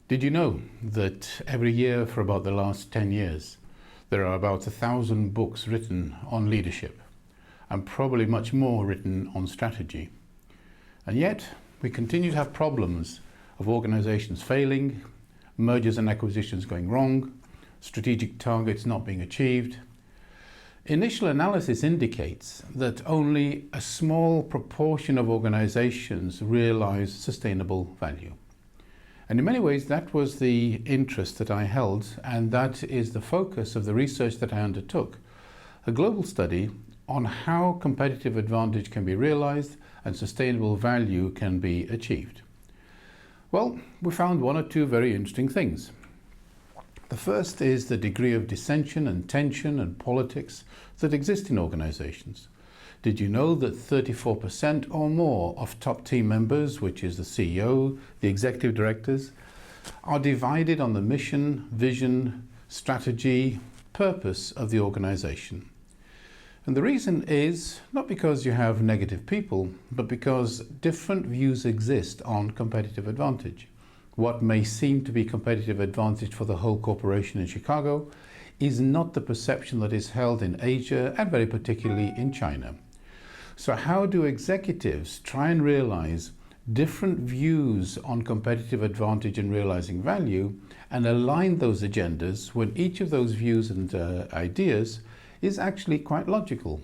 Did you know that every year for about the last 10 years, there are about 1,000 books written on leadership and probably much more written on strategy? And yet, we continue to have problems of organizations failing, mergers and acquisitions going wrong, strategic targets not being achieved. Initial analysis indicates that only a small proportion of organizations realize sustainable value. And in many ways, that was the interest that I held, and that is the focus of the research that I undertook. A global study on how competitive advantage can be realized and sustainable value can be achieved. Well, we found one or two very interesting things. The first is the degree of dissension and tension and politics that exist in organizations. Did you know that 34% or more of top team members, which is the CEO, the executive directors, are divided on the mission, vision, strategy, purpose of the organization? And the reason is not because you have negative people, but because different views exist on competitive advantage. What may seem to be competitive advantage for the whole corporation in Chicago is not the perception that is held in Asia and very particularly in China. So how do executives try and realize different views on competitive advantage and realizing value and align those agendas when each of those views and ideas is actually quite logical,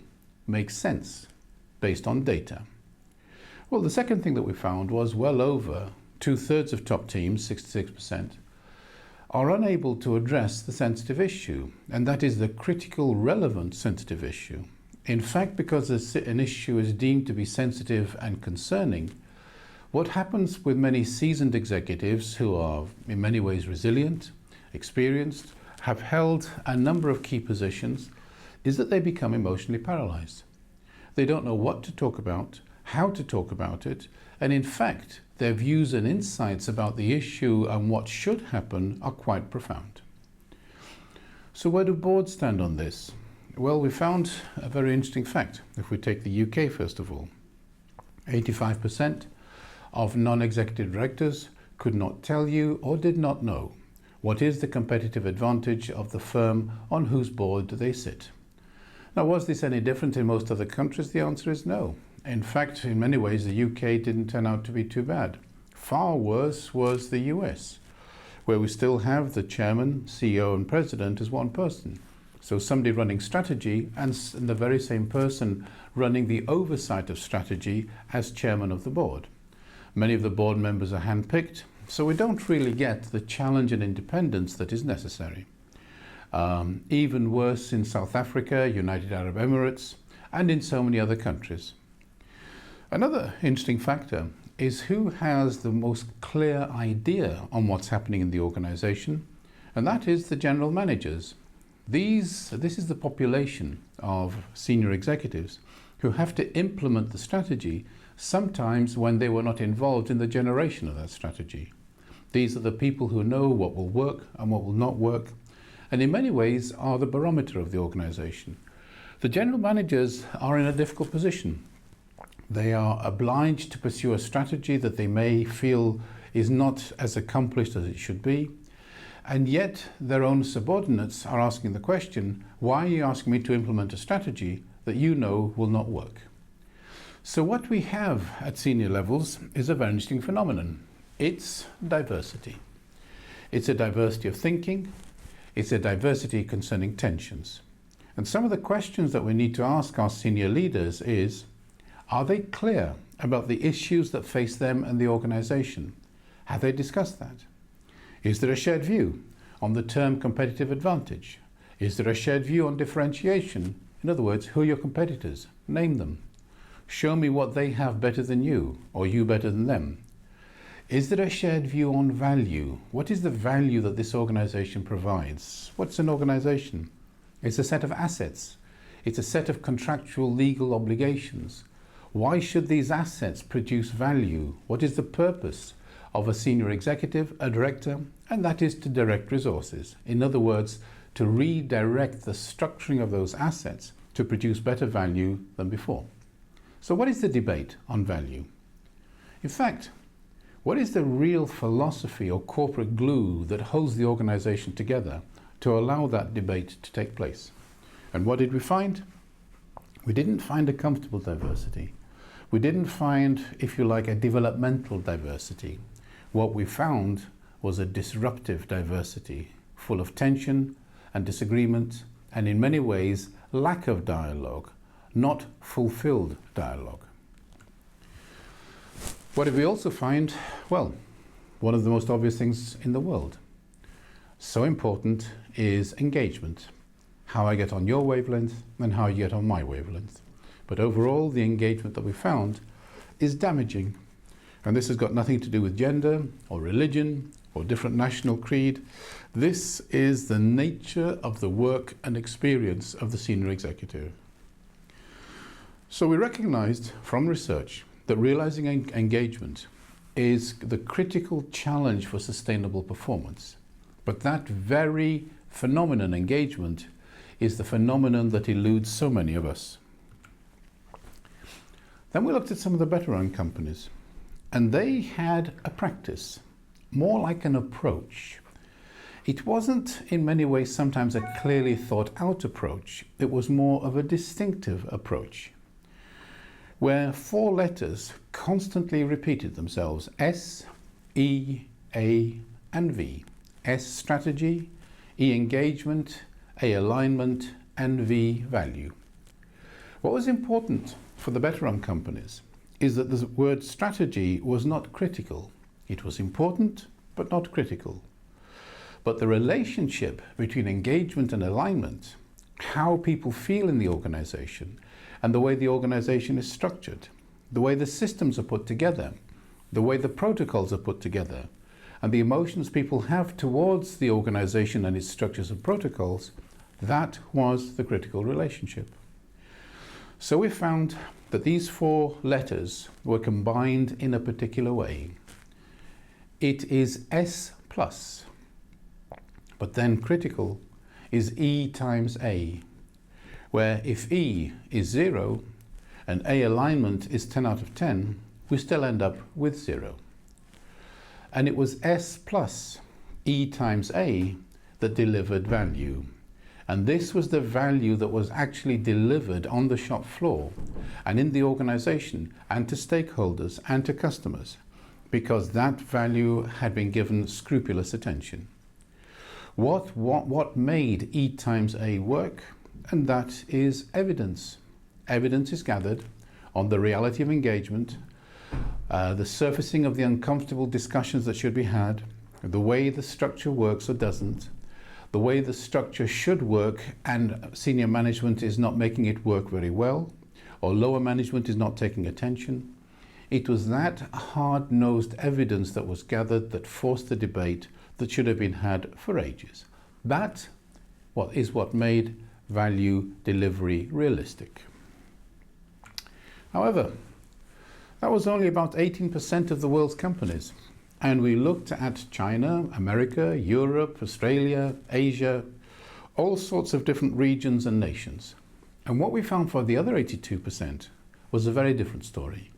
makes sense, based on data? Well, the second thing that we found was well over 2/3 of top teams, 66%, are unable to address the sensitive issue, and that is the critical, relevant sensitive issue. In fact, because an issue is deemed to be sensitive and concerning, what happens with many seasoned executives who are in many ways resilient, experienced, have held a number of key positions, is that they become emotionally paralyzed. They don't know what to talk about, how to talk about it, and in fact, their views and insights about the issue and what should happen are quite profound. So where do boards stand on this? Well, we found a very interesting fact. If we take the UK first of all, 85% of non-executive directors could not tell you or did not know what is the competitive advantage of the firm on whose board they sit. Now, was this any different in most other countries? The answer is no. In fact, in many ways, the UK didn't turn out to be too bad. Far worse was the US, where we still have the chairman, CEO, and president as one person. So somebody running strategy and the very same person running the oversight of strategy as chairman of the board. Many of the board members are handpicked, so we don't really get the challenge and independence that is necessary. Even worse in South Africa, United Arab Emirates, and in so many other countries. Another interesting factor is who has the most clear idea on what's happening in the organization, and that is the general managers. This is the population of senior executives who have to implement the strategy, sometimes when they were not involved in the generation of that strategy. These are the people who know what will work and what will not work, and in many ways are the barometer of the organization. The general managers are in a difficult position. They are obliged to pursue a strategy that they may feel is not as accomplished as it should be, and yet their own subordinates are asking the question, why are you asking me to implement a strategy that you know will not work? So what we have at senior levels is a very interesting phenomenon. It's diversity. It's a diversity of thinking. It's a diversity concerning tensions. And some of the questions that we need to ask our senior leaders is, are they clear about the issues that face them and the organization? Have they discussed that? Is there a shared view on the term competitive advantage? Is there a shared view on differentiation? In other words, who are your competitors? Name them. Show me what they have better than you, or you better than them. Is there a shared view on value? What is the value that this organization provides? What's an organization? It's a set of assets. It's a set of contractual legal obligations. Why should these assets produce value? What is the purpose of a senior executive, a director? And that is to direct resources. In other words, to redirect the structuring of those assets to produce better value than before. So what is the debate on value? In fact, What is the real philosophy or corporate glue that holds the organization together to allow that debate to take place? And what did we find? We didn't find a comfortable diversity. We didn't find, if you like, a developmental diversity. What we found was a disruptive diversity, full of tension and disagreement, and in many ways, lack of dialogue, not fulfilled dialogue. What did we also find? Well, one of the most obvious things in the world. So important is engagement. How I get on your wavelength and how you get on my wavelength. But overall, the engagement that we found is damaging. And this has got nothing to do with gender or religion or different national creed. This is the nature of the work and experience of the senior executive. So we recognized from research that realizing engagement is the critical challenge for sustainable performance. But that very phenomenon, engagement, is the phenomenon that eludes so many of us. Then we looked at some of the better run companies, and they had a practice, more like an approach. It wasn't in many ways sometimes a clearly thought out approach, it was more of a distinctive approach, where 4 letters constantly repeated themselves: S, E, A, and V. S, strategy; E, engagement; A, alignment; and V, value. What was important for the better run companies is that the word strategy was not critical. It was important, but not critical. But the relationship between engagement and alignment, how people feel in the organization, and the way the organization is structured, the way the systems are put together, the way the protocols are put together, and the emotions people have towards the organization and its structures and protocols, that was the critical relationship. So we found that these 4 letters were combined in a particular way. It is S plus, but then critical is E times A, where if E is 0 and A alignment is 10 out of 10, we still end up with 0. And it was S plus E times A that delivered value. And this was the value that was actually delivered on the shop floor and in the organization and to stakeholders and to customers, because that value had been given scrupulous attention. What made E times A work? And that is evidence. Evidence is gathered on the reality of engagement, the surfacing of the uncomfortable discussions that should be had, the way the structure works or doesn't, the way the structure should work and senior management is not making it work very well, or lower management is not taking attention. It was that hard-nosed evidence that was gathered that forced the debate that should have been had for ages. That is what made value delivery realistic. However, that was only about 18% of the world's companies. And we looked at China, America, Europe, Australia, Asia, all sorts of different regions and nations. And what we found for the other 82% was a very different story.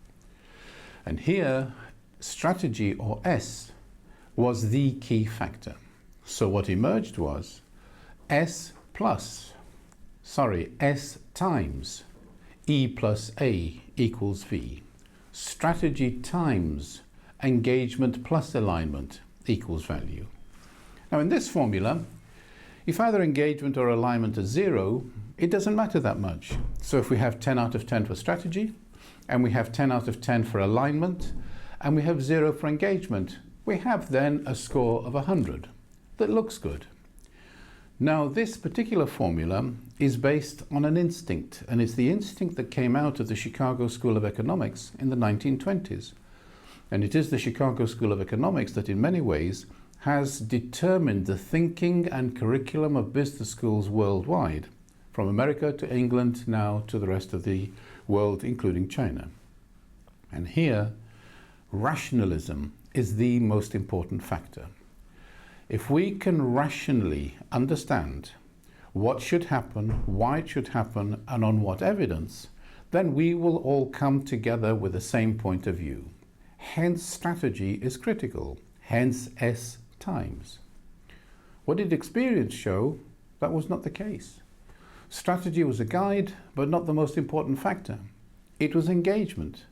And here, strategy, or S, was the key factor. So what emerged was S times E plus A equals V. Strategy times engagement plus alignment equals value. Now in this formula, if either engagement or alignment is 0, it doesn't matter that much. So if we have 10 out of 10 for strategy, and we have 10 out of 10 for alignment, and we have 0 for engagement, we have then a score of 100 that looks good. Now this particular formula is based on an instinct, and it's the instinct that came out of the Chicago School of Economics in the 1920s. And it is the Chicago School of Economics that in many ways has determined the thinking and curriculum of business schools worldwide, from America to England now to the rest of the world, including China. And here, rationalism is the most important factor. If we can rationally understand what should happen, why it should happen, and on what evidence, then we will all come together with the same point of view. Hence, strategy is critical. Hence, S times. What did experience show? That was not the case. Strategy was a guide, but not the most important factor. It was engagement.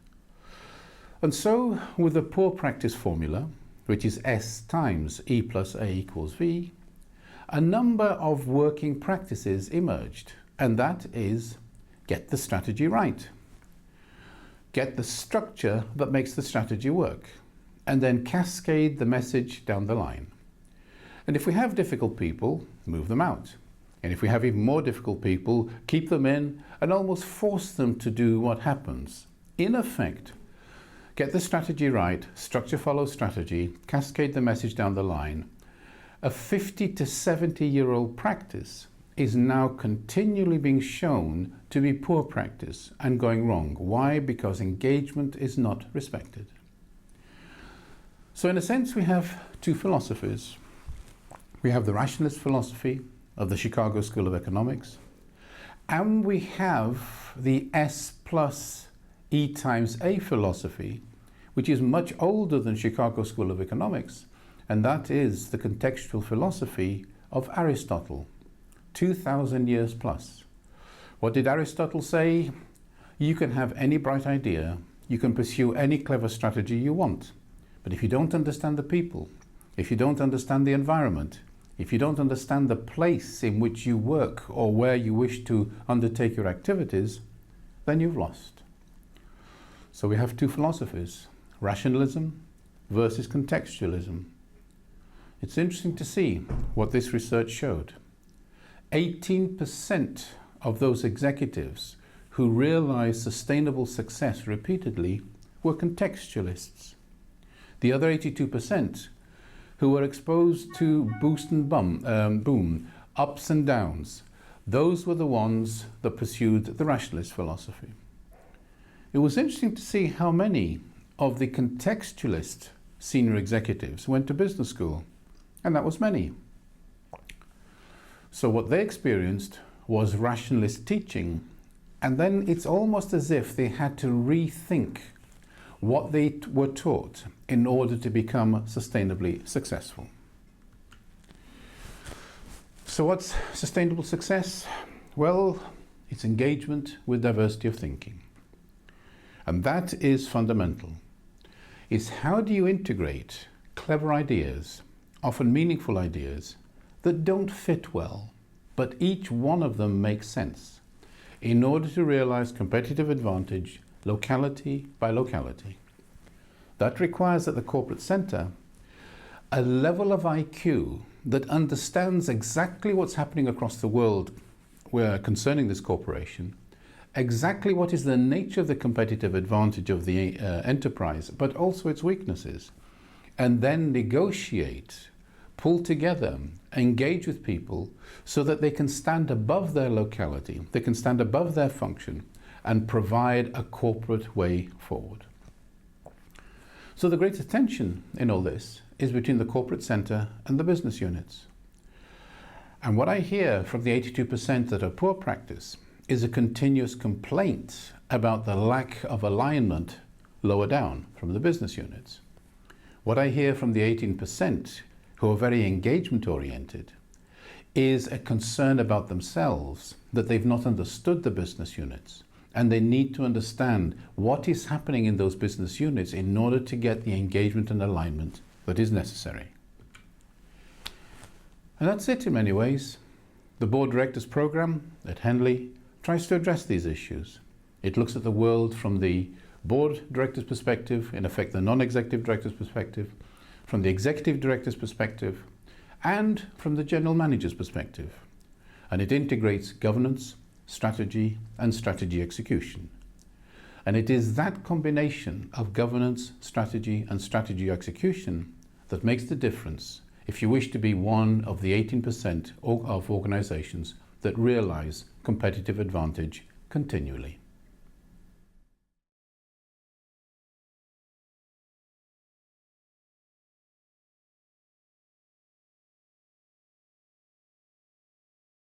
And so, with the poor practice formula, which is S times E plus A equals V, a number of working practices emerged, and that is, get the strategy right. Get the structure that makes the strategy work, and then cascade the message down the line. And if we have difficult people, move them out. And if we have even more difficult people, keep them in and almost force them to do what happens. In effect, get the strategy right, structure follows strategy, cascade the message down the line. A 50 to 70-year-old practice is now continually being shown to be poor practice and going wrong. Why? Because engagement is not respected. So in a sense, we have two philosophies. We have the rationalist philosophy of the Chicago School of Economics, and we have the S plus E times A philosophy, which is much older than Chicago School of Economics, and that is the contextual philosophy of Aristotle, 2,000 years plus. What did Aristotle say? You can have any bright idea, you can pursue any clever strategy you want, but if you don't understand the people, if you don't understand the environment, if you don't understand the place in which you work or where you wish to undertake your activities, then you've lost. So we have two philosophies, rationalism versus contextualism. It's interesting to see what this research showed. 18% of those executives who realized sustainable success repeatedly were contextualists. The other 82% who were exposed to boost and boom, ups and downs, those were the ones that pursued the rationalist philosophy. It was interesting to see how many of the contextualist senior executives went to business school, and that was many. So what they experienced was rationalist teaching, and then it's almost as if they had to rethink what they were taught in order to become sustainably successful. So what's sustainable success? Well, it's engagement with diversity of thinking. And that is fundamental. It's how do you integrate clever ideas, often meaningful ideas, that don't fit well, but each one of them makes sense in order to realize competitive advantage locality by locality. That requires at the corporate center a level of IQ that understands exactly what's happening across the world concerning this corporation, exactly what is the nature of the competitive advantage of the enterprise, but also its weaknesses, and then negotiate, pull together, engage with people so that they can stand above their locality, they can stand above their function, and provide a corporate way forward. So the greatest tension in all this is between the corporate center and the business units. And what I hear from the 82% that are poor practice is a continuous complaint about the lack of alignment lower down from the business units. What I hear from the 18% who are very engagement oriented is a concern about themselves, that they've not understood the business units, and they need to understand what is happening in those business units in order to get the engagement and alignment that is necessary. And that's it in many ways. The Board Directors Program at Henley tries to address these issues. It looks at the world from the Board Director's perspective, in effect the non-executive director's perspective, from the executive director's perspective, and from the general manager's perspective. And it integrates governance, strategy, and strategy execution. And it is that combination of governance, strategy, and strategy execution that makes the difference if you wish to be one of the 18% of organizations that realize competitive advantage continually.